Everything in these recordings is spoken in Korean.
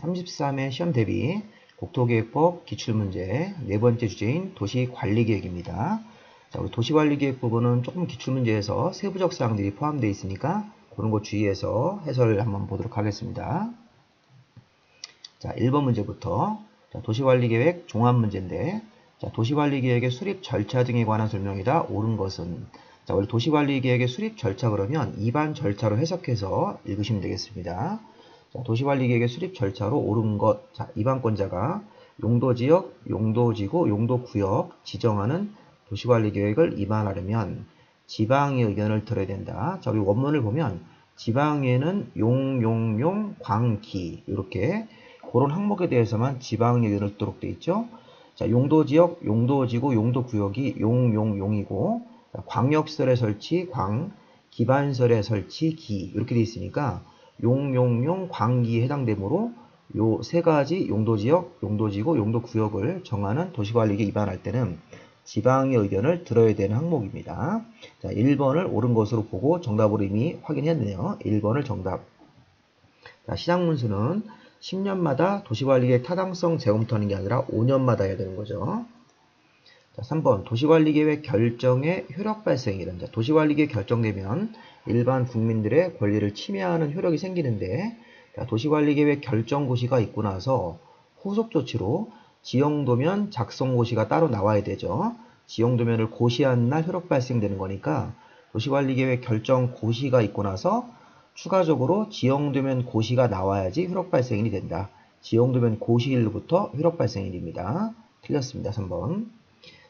33회 시험 대비 국토계획법 기출문제 네 번째 주제인 도시관리계획입니다. 자, 우리 도시관리계획 부분은 조금 기출문제에서 세부적 사항들이 포함되어 있으니까 그런 거 주의해서 해설을 한번 보도록 하겠습니다. 자, 1번 문제부터 자, 도시관리계획 종합문제인데 자, 도시관리계획의 수립 절차 등에 관한 설명이다. 옳은 것은 자, 원래 도시관리계획의 수립 절차 그러면 입안 절차로 해석해서 읽으시면 되겠습니다. 자, 도시관리계획의 수립 절차로 옳은 것. 자, 입안권자가 용도지역, 용도지구, 용도구역 지정하는 도시관리계획을 입안하려면 지방의 의견을 들어야 된다. 자, 우리 원문을 보면 지방에는 용, 광기 이렇게 그런 항목에 대해서만 지방의 의견을 듣도록 되어 있죠. 자, 용도지역, 용도지구, 용도구역이 용이고 광역설의 설치, 기반설의 설치, 기 이렇게 되어 있으니까 용, 광기에 해당되므로 요 세 가지 용도지역, 용도지구, 용도구역을 정하는 도시관리계획 입안할 때는 지방의 의견을 들어야 되는 항목입니다. 자, 1번을 옳은 것으로 보고 정답으로 이미 확인했네요. 1번을 정답. 자, 시작문수는 10년마다 도시관리계획 타당성 재검토하는 게 아니라 5년마다 해야 되는 거죠. 자, 3번 도시관리계획 결정의 효력 발생이란. 자, 도시관리계획 결정되면 일반 국민들의 권리를 침해하는 효력이 생기는데 자, 도시관리계획 결정고시가 있고 나서 후속조치로 지형도면 작성고시가 따로 나와야 되죠. 지형도면을 고시한 날 효력 발생되는 거니까 도시관리계획 결정고시가 있고 나서 추가적으로 지형도면 고시가 나와야지 효력 발생일이 된다. 지형도면 고시일로부터 효력 발생일입니다. 틀렸습니다. 3번.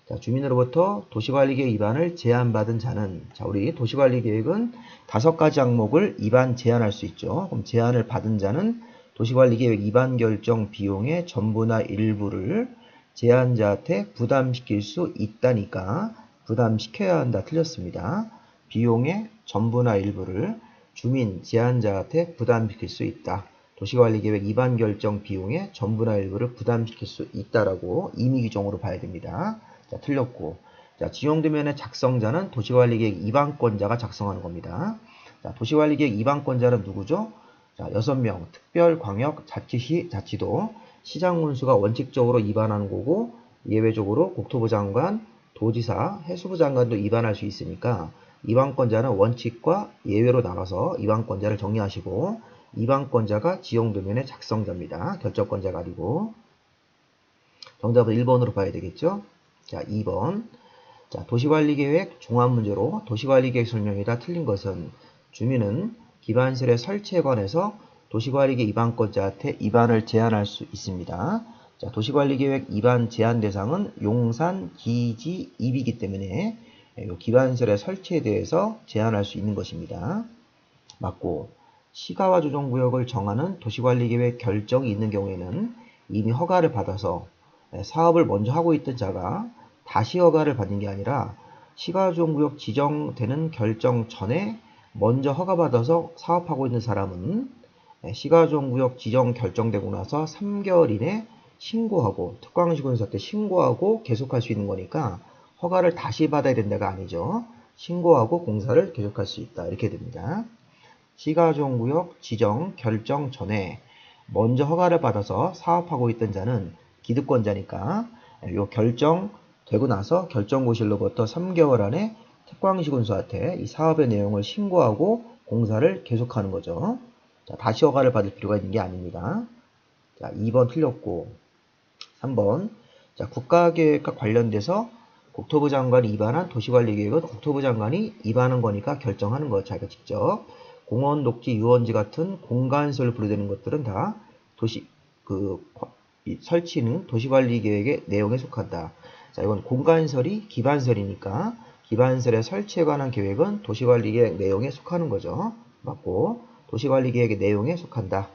자, 주민으로부터 도시관리계획 입안을 제안받은 자는 자, 우리 도시관리계획은 5가지 항목을 입안 제안할 수 있죠. 그럼 제안을 받은 자는 도시관리계획 입안 결정 비용의 전부나 일부를 제안자한테 부담시킬 수 있다니까 부담시켜야 한다. 틀렸습니다. 비용의 전부나 일부를 주민 제안자한테 부담시킬 수 있다. 도시관리계획 입안 결정 비용의 전부나 일부를 부담시킬 수 있다라고 임의 규정으로 봐야 됩니다. 자, 틀렸고. 자, 지형도면의 작성자는 도시관리계획 입안권자가 작성하는 겁니다. 자, 도시관리계획 입안권자는 누구죠? 자, 6명. 특별광역 자치시, 자치도, 시장군수가 원칙적으로 입안하는 거고, 예외적으로 국토부 장관, 도지사, 해수부 장관도 입안할 수 있으니까, 입안권자는 원칙과 예외로 나눠서 입안권자를 정리하시고, 입안권자가 지형도면의 작성자입니다. 결정권자가 아니고. 정답은 1번으로 봐야 되겠죠? 자, 2번. 자, 도시관리계획 종합문제로 도시관리계획 설명이다. 틀린 것은 주민은 기반설의 설치에 관해서 도시관리계획 입안권자한테 입안을 제안할 수 있습니다. 자, 도시관리계획 입안 제안 대상은 용산, 기지, 입이기 때문에 기반설의 설치에 대해서 제안할 수 있는 것입니다. 맞고 시가와 조정구역을 정하는 도시관리계획 결정이 있는 경우에는 이미 허가를 받아서 사업을 먼저 하고 있던 자가 다시 허가를 받는 게 아니라 시가조정구역 지정되는 결정 전에 먼저 허가받아서 사업하고 있는 사람은 시가조정구역 지정 결정되고 나서 3개월 이내 신고하고 특광시군사 때 신고하고 계속할 수 있는 거니까 허가를 다시 받아야 된다가 아니죠. 신고하고 공사를 계속할 수 있다. 이렇게 됩니다. 시가조정구역 지정 결정 전에 먼저 허가를 받아서 사업하고 있던 자는 기득권자니까 요 결정되고 나서 결정고시로부터 3개월 안에 특광시군수한테 이 사업의 내용을 신고하고 공사를 계속하는 거죠. 자, 다시 허가를 받을 필요가 있는 게 아닙니다. 자, 2번 틀렸고 3번 자, 국가계획과 관련돼서 국토부 장관이 입안한 도시관리계획은 국토부 장관이 입안한 거니까 결정하는 거 자기가 직접 공원, 녹지, 유원지 같은 공간설을 부르되는 것들은 다 설치는 도시관리계획의 내용에 속한다. 자, 이건 공간설이 기반설이니까 기반설의 설치에 관한 계획은 도시관리계획 내용에 속하는 거죠. 맞고 도시관리계획의 내용에 속한다.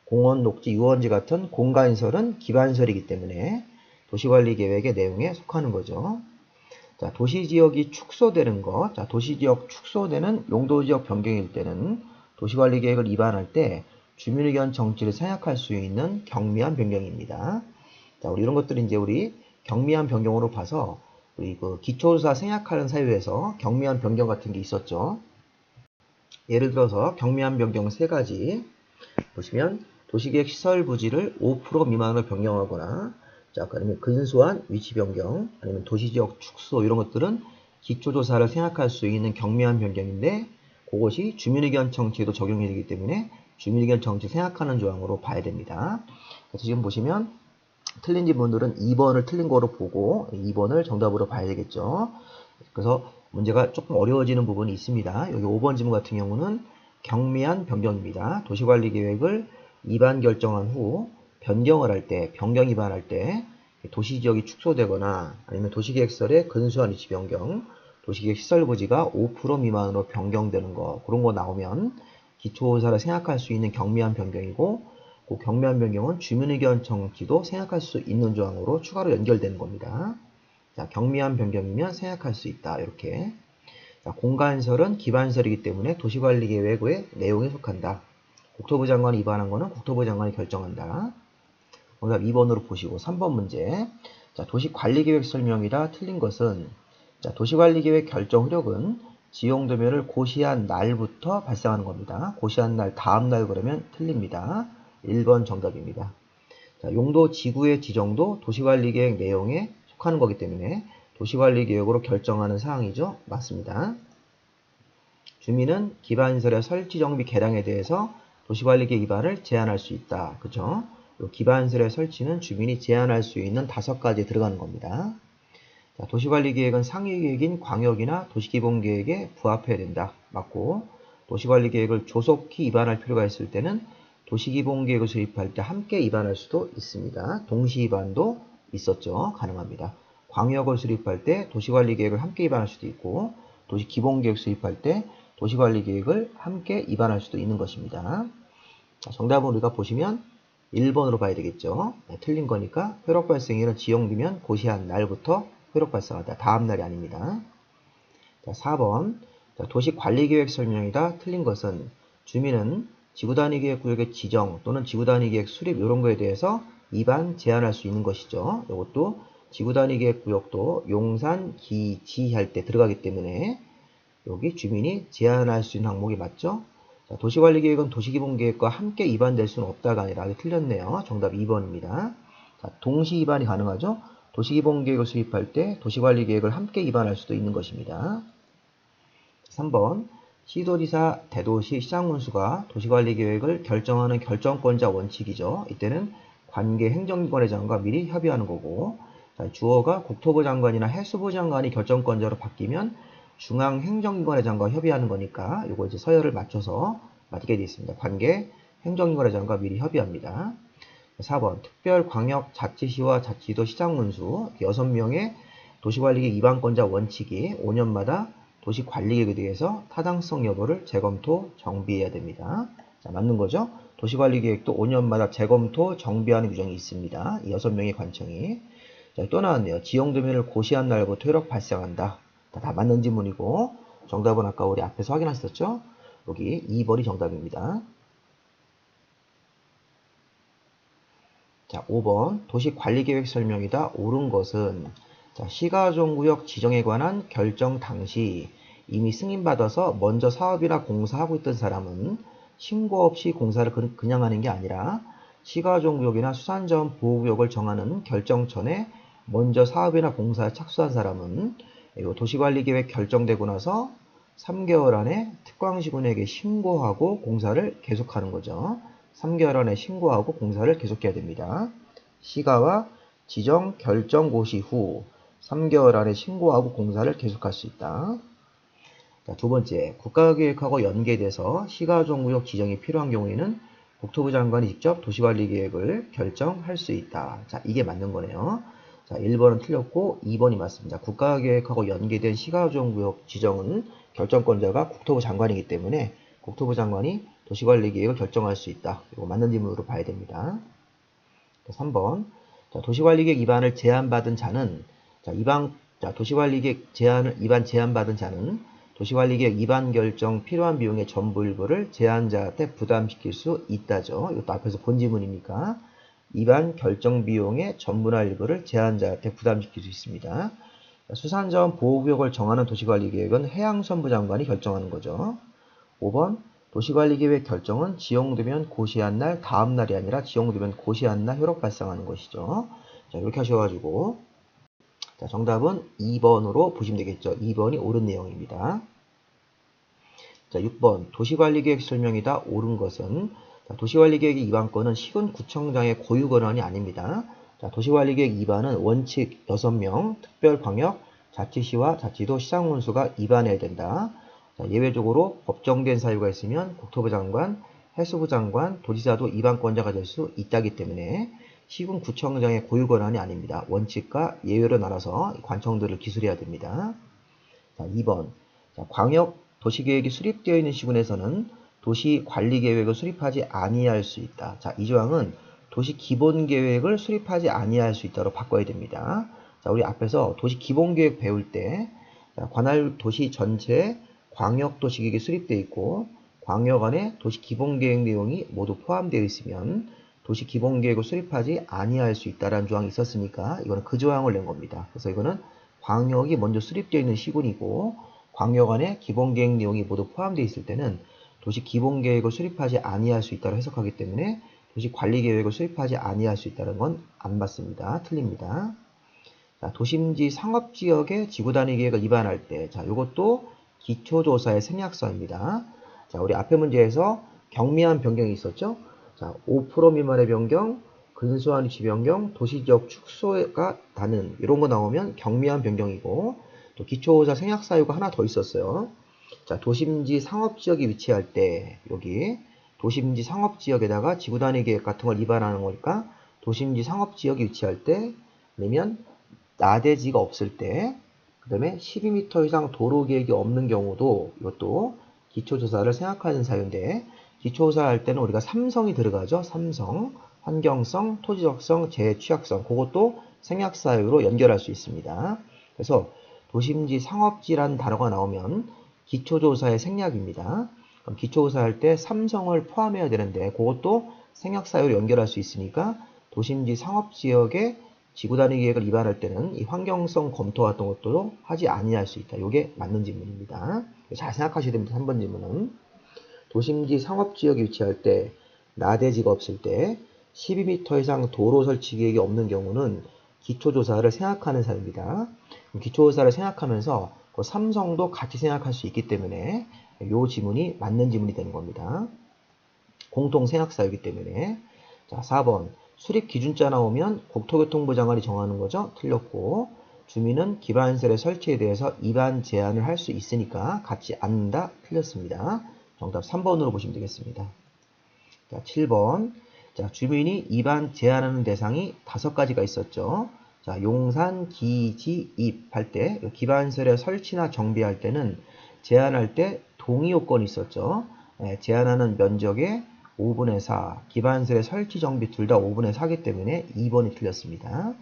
공원, 녹지, 유원지 같은 공간설은 기반설이기 때문에 도시관리계획의 내용에 속하는 거죠. 자, 도시지역이 축소되는 것. 자, 도시지역 축소되는 용도지역 변경일 때는 도시관리계획을 입안할 때 주민의견 정치를 생략할 수 있는 경미한 변경입니다. 자, 우리 이런 것들이 이제 우리 경미한 변경으로 봐서 우리 그 기초조사 생략하는 사유에서 경미한 변경 같은 게 있었죠. 예를 들어서 경미한 변경 3가지 보시면 도시계획 시설 부지를 5% 미만으로 변경하거나, 자, 그다음에 근소한 위치 변경, 아니면 도시지역 축소 이런 것들은 기초조사를 생각할 수 있는 경미한 변경인데, 그것이 주민의견 청취에도 적용이 되기 때문에 주민의견 청취 생각하는 조항으로 봐야 됩니다. 그래서 지금 보시면 틀린 지분들은 2번을 틀린 거로 보고 2번을 정답으로 봐야 되겠죠. 그래서 문제가 조금 어려워지는 부분이 있습니다. 여기 5번 지문 같은 경우는 경미한 변경입니다. 도시관리계획을 위반 결정한 후 변경을 할 때, 변경 위반할 때 도시지역이 축소되거나 아니면 도시계획설의 근소한 위치 변경, 도시계획 시설 부지가 5% 미만으로 변경되는 거, 그런 거 나오면 기초조사를 생각할 수 있는 경미한 변경이고, 그 경미한 변경은 주민의견 청취도 생각할 수 있는 조항으로 추가로 연결되는 겁니다. 자, 경미한 변경이면 생각할 수 있다. 이렇게. 자, 공간설은 기반설이기 때문에 도시관리계획의 내용에 속한다. 국토부 장관이 위반한 거는 국토부 장관이 결정한다. 정답 2번으로 보시고 3번 문제. 자, 도시관리계획 설명이다. 틀린 것은, 자, 도시관리계획 결정 효력은 지용도면을 고시한 날부터 발생하는 겁니다. 고시한 날 다음 날 그러면 틀립니다. 1번 정답입니다. 자, 용도 지구의 지정도 도시관리계획 내용에 속하는 거기 때문에 도시관리계획으로 결정하는 사항이죠. 맞습니다. 주민은 기반시설의 설치 정비 개량에 대해서 도시관리계획 위반을 제한할 수 있다. 그죠? 기반시설의 설치는 주민이 제한할 수 있는 5가지에 들어가는 겁니다. 자, 도시관리계획은 상위계획인 광역이나 도시기본계획에 부합해야 된다. 맞고, 도시관리계획을 조속히 위반할 필요가 있을 때는 도시기본계획을 수립할 때 함께 위반할 수도 있습니다. 동시 위반도 있었죠. 가능합니다. 광역을 수립할 때 도시관리계획을 함께 위반할 수도 있고, 도시기본계획 수립할 때 도시관리계획을 함께 위반할 수도 있는 것입니다. 자, 정답은 우리가 보시면 1번으로 봐야 되겠죠. 네, 틀린 거니까 효력 발생일은 지용되면 고시한 날부터 효력 발생하다. 다음 날이 아닙니다. 자, 4번. 자, 도시관리계획 설명이다. 틀린 것은, 주민은 지구단위계획 구역의 지정 또는 지구단위계획 수립 이런 거에 대해서 위반 제한할 수 있는 것이죠. 이것도 지구단위계획 구역도 용산, 기, 지 할 때 들어가기 때문에 여기 주민이 제한할 수 있는 항목이 맞죠? 자, 도시관리계획은 도시기본계획과 함께 위반될 수는 없다가 아니라 이게 틀렸네요. 정답 2번입니다. 자, 동시 위반이 가능하죠? 도시기본계획을 수립할 때 도시관리계획을 함께 위반할 수도 있는 것입니다. 3번. 시도지사, 대도시, 시장군수가 도시관리계획을 결정하는 결정권자 원칙이죠. 이때는 관계 행정기관의 장관과 미리 협의하는 거고, 자, 주어가 국토부 장관이나 해수부 장관이 결정권자로 바뀌면 중앙행정기관의 장관과 협의하는 거니까 이거 이제 서열을 맞춰서 맞게 되어 있습니다. 관계 행정기관의 장관과 미리 협의합니다. 4번. 특별광역자치시와 자치도 시장군수 6명의 도시관리계획 위반권자 원칙이 5년마다 도시관리계획에 대해서 타당성 여부를 재검토, 정비해야 됩니다. 자, 맞는 거죠? 도시관리계획도 5년마다 재검토, 정비하는 규정이 있습니다. 이 6명의 관청이. 자, 또 나왔네요. 지용도면을 고시한 날부터 효력 발생한다. 다 맞는 지문이고, 정답은 아까 우리 앞에서 확인하셨죠? 여기 2번이 정답입니다. 자, 5번. 도시관리계획 설명이다. 옳은 것은, 자, 시가종구역 지정에 관한 결정 당시 이미 승인받아서 먼저 사업이나 공사하고 있던 사람은 신고 없이 공사를 그냥 하는 게 아니라 시가종구역이나 수산자원 보호구역을 정하는 결정전에 먼저 사업이나 공사에 착수한 사람은 도시관리계획 결정되고 나서 3개월 안에 특광시군에게 신고하고 공사를 계속하는 거죠. 3개월 안에 신고하고 공사를 계속해야 됩니다. 시가와 지정 결정 고시 후 3개월 안에 신고하고 공사를 계속할 수 있다. 자, 두 번째, 국가계획하고 연계돼서 시가종구역 지정이 필요한 경우에는 국토부 장관이 직접 도시관리계획을 결정할 수 있다. 자, 이게 맞는 거네요. 자, 1번은 틀렸고 2번이 맞습니다. 국가계획하고 연계된 시가종구역 지정은 결정권자가 국토부 장관이기 때문에 국토부 장관이 도시관리계획을 결정할 수 있다. 이거 맞는 질문으로 봐야 됩니다. 3번. 자, 도시관리계획 위반을 제한받은 자는, 도시관리계획 위반 제한받은 자는 도시관리계획 위반 결정 필요한 비용의 전부 일부를 제한자한테 부담시킬 수 있다죠. 이것도 앞에서 본 지문이니까 위반 결정 비용의 전부나 일부를 제한자한테 부담시킬 수 있습니다. 수산자원 보호구역을 정하는 도시관리계획은 해양수산부 장관이 결정하는 거죠. 5번. 도시관리계획 결정은 지용되면 고시한 날 다음 날이 아니라 지용되면 고시한 날 효력 발생하는 것이죠. 자, 이렇게 하셔가지고 자, 정답은 2번으로 보시면 되겠죠. 2번이 옳은 내용입니다. 자, 6번 도시관리계획 설명이다. 옳은 것은 자, 도시관리계획의 위반권은 시군구청장의 고유 권한이 아닙니다. 자, 도시관리계획 위반은 원칙 6명, 특별광역, 자치시와 자치도 시장군수가 위반해야 된다. 자, 예외적으로 법정된 사유가 있으면 국토부 장관, 해수부 장관, 도지사도 위반권자가 될 수 있다기 때문에 시군구청장의 고유 권한이 아닙니다. 원칙과 예외로 나눠서 관청들을 기술해야 됩니다. 자, 2번 자, 광역 도시계획이 수립되어 있는 시군에서는 도시관리계획을 수립하지 아니할 수 있다. 자, 이 조항은 도시기본계획을 수립하지 아니할 수 있다로 바꿔야 됩니다. 자, 우리 앞에서 도시기본계획 배울 때 관할 도시 전체에 광역도시계획이 수립되어 있고 광역 안에 도시기본계획 내용이 모두 포함되어 있으면 도시기본계획을 수립하지 아니할 수 있다라는 조항이 있었으니까 이거는 그 조항을 낸 겁니다. 그래서 이거는 광역이 먼저 수립되어 있는 시군이고 광역 안에 기본계획 내용이 모두 포함되어 있을 때는 도시기본계획을 수립하지 아니할 수 있다고 해석하기 때문에 도시관리계획을 수립하지 아니할 수 있다는 건 안 맞습니다. 틀립니다. 자, 도심지 상업지역의 지구단위 계획을 위반할 때, 자, 이것도 기초조사의 생략서입니다. 자, 우리 앞에 문제에서 경미한 변경이 있었죠? 자, 5% 미만의 변경, 근소한 위치 변경, 도시지역 축소가 다는 이런 거 나오면 경미한 변경이고 또 기초조사 생략사유가 하나 더 있었어요. 자, 도심지 상업지역이 위치할 때 여기 도심지 상업지역에다가 지구단위 계획 같은 걸 위반하는 거니까 도심지 상업지역이 위치할 때 아니면 나대지가 없을 때 그 다음에 12m 이상 도로 계획이 없는 경우도 이것도 기초조사를 생각하는 사유인데 기초조사 할 때는 우리가 삼성이 들어가죠. 삼성, 환경성, 토지적성, 재취약성 그것도 생략사유로 연결할 수 있습니다. 그래서 도심지 상업지라는 단어가 나오면 기초조사의 생략입니다. 그럼 기초조사 할 때 삼성을 포함해야 되는데 그것도 생략사유로 연결할 수 있으니까 도심지 상업지역에 지구단위 계획을 위반할 때는 이 환경성 검토 같은 것도 하지 아니할 수 있다. 이게 맞는 질문입니다. 잘 생각하셔야 됩니다. 3번 질문은 도심지 상업지역에 위치할 때 나대지가 없을 때 12m 이상 도로 설치 계획이 없는 경우는 기초조사를 생각하는 사유입니다. 기초조사를 생각하면서 그 삼성도 같이 생각할 수 있기 때문에 이 지문이 맞는 지문이 되는 겁니다. 공통 생각사유이기 때문에. 자, 4번 수립 기준자 나오면 국토교통부 장관이 정하는 거죠. 틀렸고 주민은 기반시설의 설치에 대해서 입안 제한을 할 수 있으니까 갖지 않는다. 틀렸습니다. 정답 3번으로 보시면 되겠습니다. 자, 7번 자, 주민이 입안 제한하는 대상이 5가지가 있었죠. 자, 용산, 기지, 입 할 때 기반시설의 설치나 정비할 때는 제한할 때 동의 요건이 있었죠. 제한하는 면적의 5분의 4, 기반시설의 설치 정비 둘 다 5분의 4기 때문에 2번이 틀렸습니다.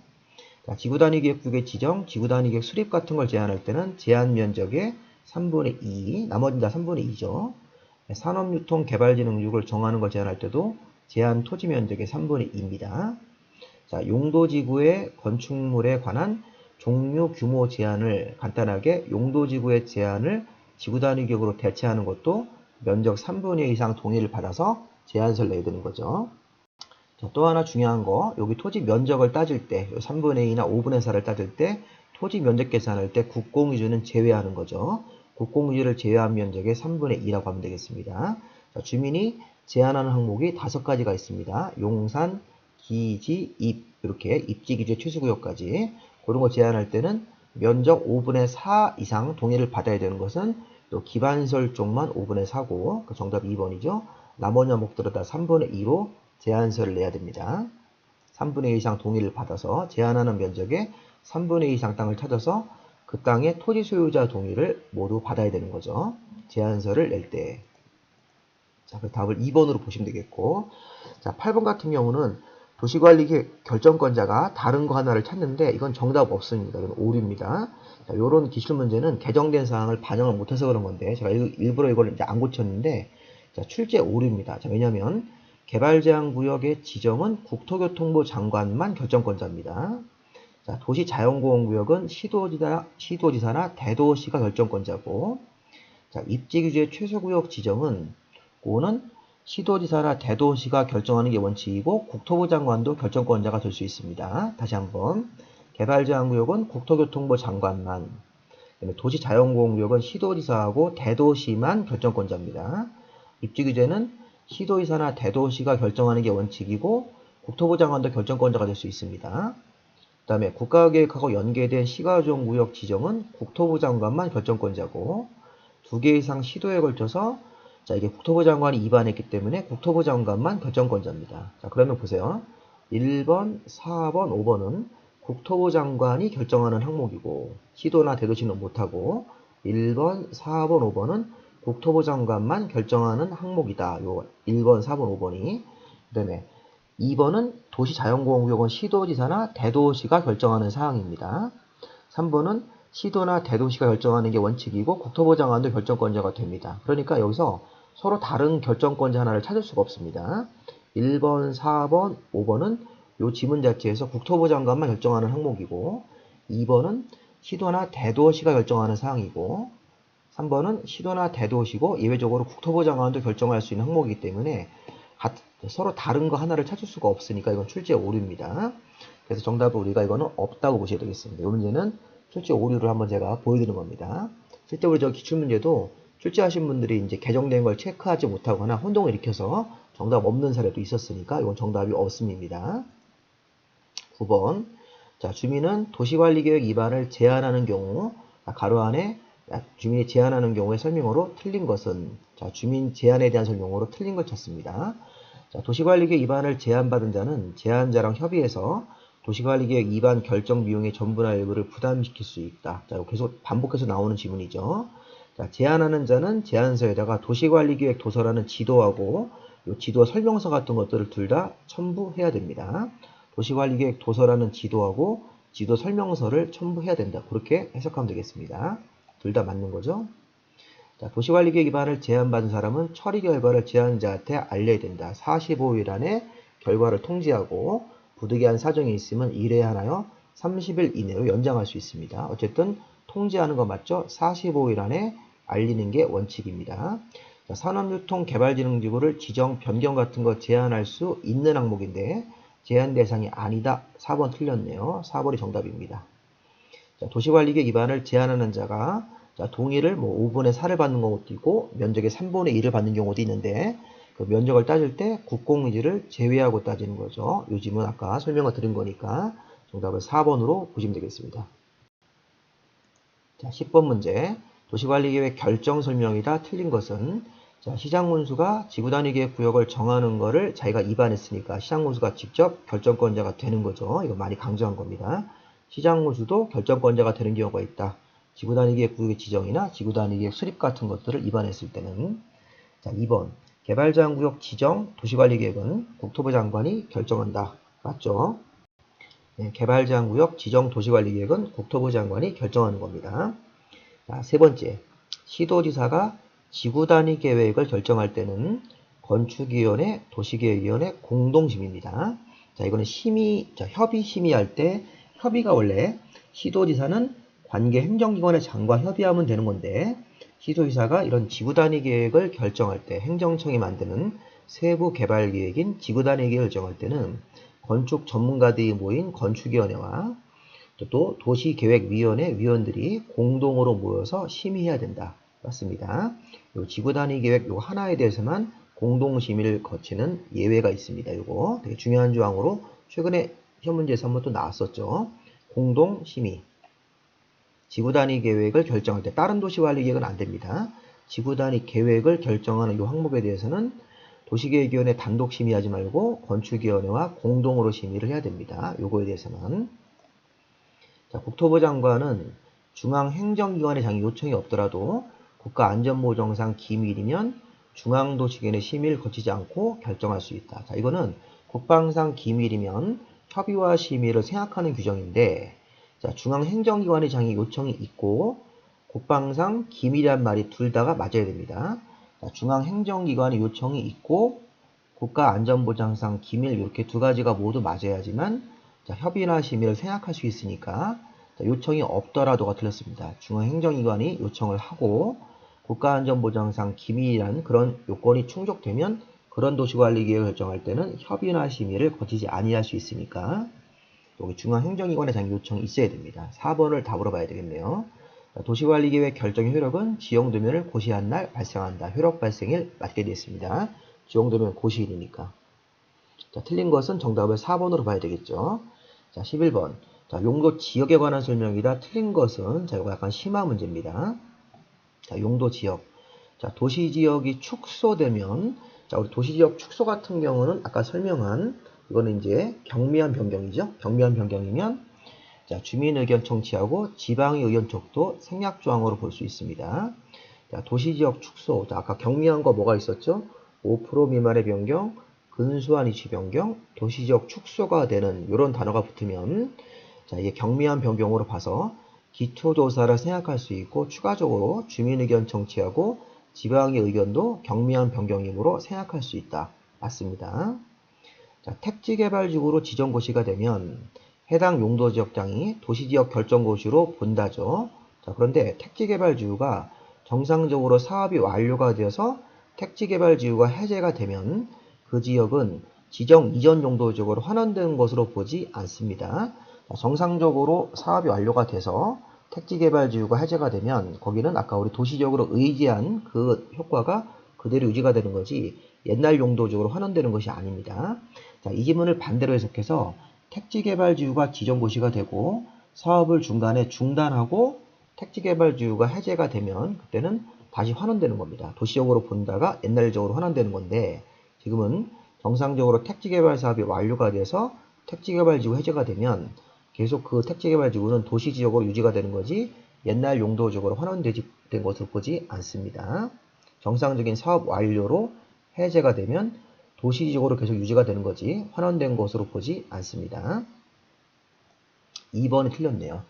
자, 지구단위계획국의 지정, 지구단위계획 수립 같은 걸 제한할 때는 제한 면적의 3분의 2, 나머지는 다 3분의 2죠. 산업유통개발진흥국을 정하는 걸 제한할 때도 제한 토지 면적의 3분의 2입니다. 자, 용도지구의 건축물에 관한 종류 규모 제한을 간단하게 용도지구의 제한을 지구단위계획으로 대체하는 것도 면적 3분의 2 이상 동의를 받아서 제한서를 내야 되는 거죠. 자, 또 하나 중요한 거, 여기 토지 면적을 따질 때, 3분의 2나 5분의 4를 따질 때, 토지 면적 계산할 때 국공유지는 제외하는 거죠. 국공유지를 제외한 면적의 3분의 2라고 하면 되겠습니다. 자, 주민이 제한하는 항목이 5가지가 있습니다. 용산, 기지, 입, 이렇게 입지기지의 최소구역까지. 그런 거 제한할 때는 면적 5분의 4 이상 동의를 받아야 되는 것은 또 기반시설 쪽만 5분의 4고, 그 정답 2번이죠. 나머지 항목들은 다 3분의 2로 제한서를 내야 됩니다. 3분의 2 이상 동의를 받아서 제한하는 면적의 3분의 2 이상 땅을 찾아서 그 땅의 토지 소유자 동의를 모두 받아야 되는 거죠. 제한서를 낼 때. 자, 그 답을 2번으로 보시면 되겠고. 자, 8번 같은 경우는 도시관리 결정권자가 다른 거 하나를 찾는데 이건 정답 없습니다. 이건 오류입니다. 자, 요런 기출 문제는 개정된 사항을 반영을 못해서 그런 건데 제가 일부러 이걸 이제 안 고쳤는데 자, 출제 오류입니다. 자, 왜냐면 개발제한구역의 지정은 국토교통부 장관만 결정권자입니다. 자, 도시자연보호구역은 시도지사나 대도시가 결정권자고, 자, 입지규제 최소구역 지정은 그거는 시도지사나 대도시가 결정하는 게 원칙이고 국토부 장관도 결정권자가 될 수 있습니다. 다시 한번 개발제한구역은 국토교통부 장관만, 도시자연보호구역은 시도지사하고 대도시만 결정권자입니다. 입지규제는 시도지사나 대도시가 결정하는 게 원칙이고 국토부 장관도 결정권자가 될 수 있습니다. 그 다음에 국가계획하고 연계된 시가조정구역 지정은 국토부 장관만 결정권자고 2개 이상 시도에 걸쳐서 이게 국토부 장관이 입안했기 때문에 국토부 장관만 결정권자입니다. 자, 그러면 보세요. 1번, 4번, 5번은 국토부 장관이 결정하는 항목이고 시도나 대도시는 못하고 1번, 4번, 5번은 국토부 장관만 결정하는 항목이다. 요 1번, 4번, 5번이. 그 다음에 2번은 도시자연보호구역은 시도지사나 대도시가 결정하는 사항입니다. 3번은 시도나 대도시가 결정하는 게 원칙이고 국토부 장관도 결정권자가 됩니다. 그러니까 여기서 서로 다른 결정권자 하나를 찾을 수가 없습니다. 1번, 4번, 5번은 이 지문 자체에서 국토부 장관만 결정하는 항목이고 2번은 시도나 대도시가 결정하는 사항이고 3번은 시도나 대도시고 예외적으로 국토부 장관도 결정할 수 있는 항목이기 때문에 서로 다른 거 하나를 찾을 수가 없으니까 이건 출제 오류입니다. 그래서 정답은 우리가 이거는 없다고 보셔야 되겠습니다. 이 문제는 출제 오류를 한번 제가 보여드리는 겁니다. 실제 우리 저 기출문제도 출제하신 분들이 이제 개정된 걸 체크하지 못하거나 혼동을 일으켜서 정답 없는 사례도 있었으니까 이건 정답이 없습니다. 9번. 자, 주민은 도시관리계획 위반을 제한하는 경우, 가로 안에 주민이 제한하는 경우의 설명으로 틀린 것은, 자, 주민 제한에 대한 설명으로 틀린 걸 찾습니다. 자, 도시관리계획 위반을 제한받은 자는 제한자랑 협의해서 도시관리계획 위반 결정 비용의 전부나 일부를 부담시킬 수 있다. 자, 계속 반복해서 나오는 지문이죠. 자, 제한하는 자는 제안서에다가 도시관리계획 도서라는 지도하고 이 지도 설명서 같은 것들을 둘 다 첨부해야 됩니다. 도시관리계획 도서라는 지도하고 지도 설명서를 첨부해야 된다. 그렇게 해석하면 되겠습니다. 둘 다 맞는 거죠. 자, 도시관리계획 위반을 제안받은 사람은 처리 결과를 제안자한테 알려야 된다. 45일 안에 결과를 통지하고 부득이한 사정이 있으면 1회 하나요 30일 이내로 연장할 수 있습니다. 어쨌든 통지하는 거 맞죠? 45일 안에 알리는 게 원칙입니다. 자, 산업유통개발진흥지구를 지정, 변경 같은 거 제한할 수 있는 항목인데 제한 대상이 아니다. 4번 틀렸네요. 4번이 정답입니다. 자, 도시관리계획 위반을 제한하는 자가 자, 동의를 5분의 4를 받는 경우도 있고 면적의 3분의 1을 받는 경우도 있는데 그 면적을 따질 때 국공유지를 제외하고 따지는 거죠. 요 지문 아까 설명을 드린 거니까 정답을 4번으로 보시면 되겠습니다. 자, 10번 문제. 도시관리계획 결정 설명이다. 틀린 것은 자, 시장군수가 지구단위계획 구역을 정하는 거를 자기가 위반했으니까 시장군수가 직접 결정권자가 되는 거죠. 이거 많이 강조한 겁니다. 시장군수도 결정권자가 되는 경우가 있다. 지구단위계획 구역의 지정이나 지구단위계획 수립 같은 것들을 위반했을 때는. 자, 2번. 개발제한구역 지정, 도시관리계획은 국토부 장관이 결정한다. 맞죠? 네, 개발제한구역 지정, 도시관리계획은 국토부 장관이 결정하는 겁니다. 자, 세 번째. 시도지사가 지구단위 계획을 결정할 때는 건축위원회, 도시계획위원회 공동심의입니다. 자, 이거는 협의 심의할 때 협의가 원래 시도지사는 관계 행정기관의 장과 협의하면 되는 건데 시도지사가 이런 지구단위 계획을 결정할 때 행정청이 만드는 세부 개발 계획인 지구단위 계획을 결정할 때는 건축 전문가들이 모인 건축위원회와 또 도시계획위원회 위원들이 공동으로 모여서 심의해야 된다. 맞습니다. 요 지구단위 계획 요 하나에 대해서만 공동심의를 거치는 예외가 있습니다. 요거 되게 중요한 조항으로 최근에 시험 문제에서 한번 또 나왔었죠. 공동심의. 지구단위 계획을 결정할 때 다른 도시관리 계획은 안 됩니다. 지구단위 계획을 결정하는 이 항목에 대해서는 도시계획위원회 단독 심의하지 말고 건축위원회와 공동으로 심의를 해야 됩니다. 요거에 대해서는. 자, 국토부 장관은 중앙행정기관의 장이 요청이 없더라도 국가안전보정상 기밀이면 중앙도시계획의 심의를 거치지 않고 결정할 수 있다. 자, 이거는 국방상 기밀이면 협의와 심의를 생각하는 규정인데 자, 중앙행정기관의 장이 요청이 있고 국방상 기밀이란 말이 둘 다가 맞아야 됩니다. 자, 중앙행정기관의 요청이 있고 국가안전보장상 기밀 이렇게 두 가지가 모두 맞아야지만 자, 협의나 심의를 생각할 수 있으니까 자, 요청이 없더라도가 틀렸습니다. 중앙행정기관이 요청을 하고 국가안전보장상 기밀이라는 그런 요건이 충족되면 그런 도시관리계획을 결정할 때는 협의나 심의를 거치지 아니할 수 있으니까 여기 중앙행정기관의 장기 요청이 있어야 됩니다. 4번을 답으로 봐야 되겠네요. 도시관리계획 결정의 효력은 지용도면을 고시한 날 발생한다. 효력 발생일 맞게 되어 있습니다. 지용도면 고시일이니까. 자, 틀린 것은 정답을 4번으로 봐야 되겠죠. 자, 11번. 자, 용도 지역에 관한 설명이다. 틀린 것은, 자, 이거 약간 심화 문제입니다. 자, 용도 지역. 자, 도시 지역이 축소되면, 자, 우리 도시 지역 축소 같은 경우는 아까 설명한, 이거는 이제 경미한 변경이죠. 경미한 변경이면, 자, 주민 의견 청취하고 지방의 의견 촉도 생략 조항으로 볼 수 있습니다. 자, 도시 지역 축소. 자, 아까 경미한 거 뭐가 있었죠? 5% 미만의 변경, 근소한 위치 변경, 도시지역 축소가 되는 이런 단어가 붙으면 자, 이게 경미한 변경으로 봐서 기초조사를 생각할 수 있고 추가적으로 주민 의견 청취하고 지방의 의견도 경미한 변경이므로 생각할 수 있다. 맞습니다. 자, 택지개발지구로 지정고시가 되면 해당 용도지역장이 도시지역 결정고시로 본다죠. 자, 그런데 택지개발지구가 정상적으로 사업이 완료가 되어서 택지개발지구가 해제가 되면 그 지역은 지정 이전 용도지역으로 환원된 것으로 보지 않습니다. 정상적으로 사업이 완료가 돼서 택지개발지구가 해제가 되면 거기는 아까 우리 도시적으로 의지한 그 효과가 그대로 유지가 되는 거지 옛날 용도지역으로 환원되는 것이 아닙니다. 자, 이 지문을 반대로 해석해서 택지개발지구가 지정고시가 되고 사업을 중간에 중단하고 택지개발지구가 해제가 되면 그때는 다시 환원되는 겁니다. 도시적으로 본다가 옛날적으로 환원되는 건데 지금은 정상적으로 택지개발 사업이 완료가 돼서 택지개발지구 해제가 되면 계속 그 택지개발지구는 도시지역으로 유지가 되는 거지 옛날 용도적으로 환원된 것으로 보지 않습니다. 정상적인 사업 완료로 해제가 되면 도시지역으로 계속 유지가 되는 거지 환원된 것으로 보지 않습니다. 2번이 틀렸네요.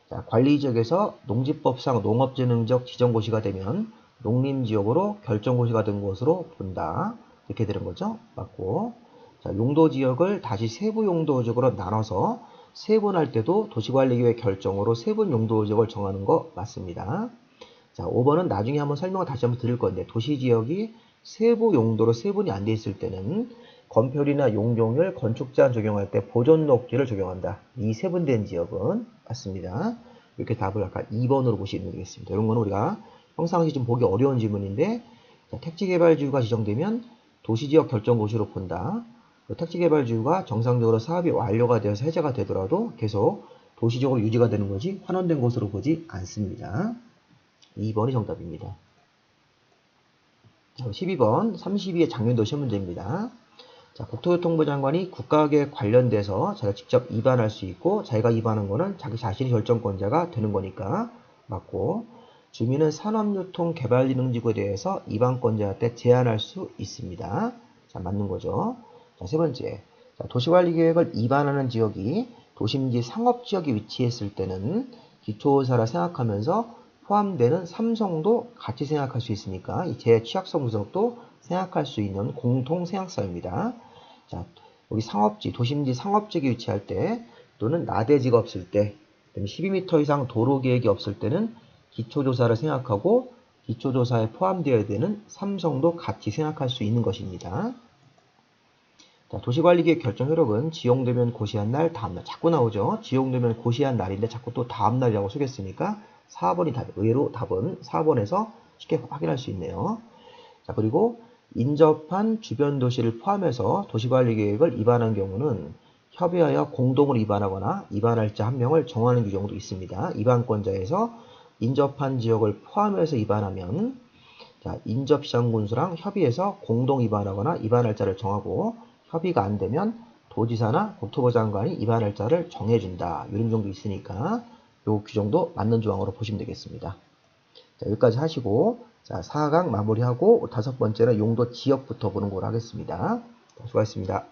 자, 관리지역에서 농지법상 농업재능적 지정고시가 되면 농림지역으로 결정고시가 된 것으로 본다. 이렇게 되는 거죠. 맞고. 자, 용도지역을 다시 세부 용도지역으로 나눠서 세분할 때도 도시관리계획 결정으로 세분 용도지역을 정하는 거 맞습니다. 자, 5번은 나중에 한번 설명을 다시 한번 드릴 건데 도시지역이 세부 용도로 세분이 안 돼 있을 때는 건폐율이나 용적률, 건축제한 적용할 때 보존녹지를 적용한다. 이 세분된 지역은 맞습니다. 이렇게 답을 아까 2번으로 보시면 되겠습니다. 이런 거는 우리가 평상시 좀 보기 어려운 질문인데 자, 택지개발지구가 지정되면 도시지역 결정고시로 본다. 택지개발지구가 정상적으로 사업이 완료가 되어서 해제가 되더라도 계속 도시적으로 유지가 되는 거지 환원된 것으로 보지 않습니다. 2번이 정답입니다. 12번 32의 장면도 시험 문제입니다. 자, 국토교통부 장관이 국가계획 관련돼서 자기가 직접 입안할 수 있고 자기가 입안한 거는 자기 자신이 결정권자가 되는 거니까 맞고 주민은 산업유통개발진흥지구에 대해서 입안권자한테 제한할 수 있습니다. 자, 맞는 거죠. 자, 세 번째. 자, 도시관리계획을 입안하는 지역이 도심지 상업지역에 위치했을 때는 기초조사라 생각하면서 포함되는 삼성도 같이 생각할 수 있으니까 이 제취약성 분석도 생각할 수 있는 공통 생각사입니다. 자, 여기 상업지, 도심지 상업지역에 위치할 때 또는 나대지가 없을 때 12m 이상 도로계획이 없을 때는 기초조사를 생각하고 기초조사에 포함되어야 되는 삼성도 같이 생각할 수 있는 것입니다. 자, 도시관리계획 결정 효력은 지용되면 고시한 날, 다음날. 자꾸 나오죠. 지용되면 고시한 날인데 자꾸 또 다음날이라고 쓰겠으니까 4번이 답, 의외로 답은 4번에서 쉽게 확인할 수 있네요. 자, 그리고 인접한 주변 도시를 포함해서 도시관리계획을 입안한 경우는 협의하여 공동으로 입안하거나 입안할 자 한 명을 정하는 규정도 있습니다. 입안권자에서 인접한 지역을 포함해서 입안하면 자, 인접시장군수랑 협의해서 공동 입안하거나 입안할 자를 정하고 협의가 안 되면 도지사나 국토부 장관이 입안할 자를 정해준다. 이런 정도 있으니까 이 규정도 맞는 조항으로 보시면 되겠습니다. 자, 여기까지 하시고 자, 4강 마무리하고 5번째는 용도 지역부터 보는 걸로 하겠습니다. 수고하셨습니다.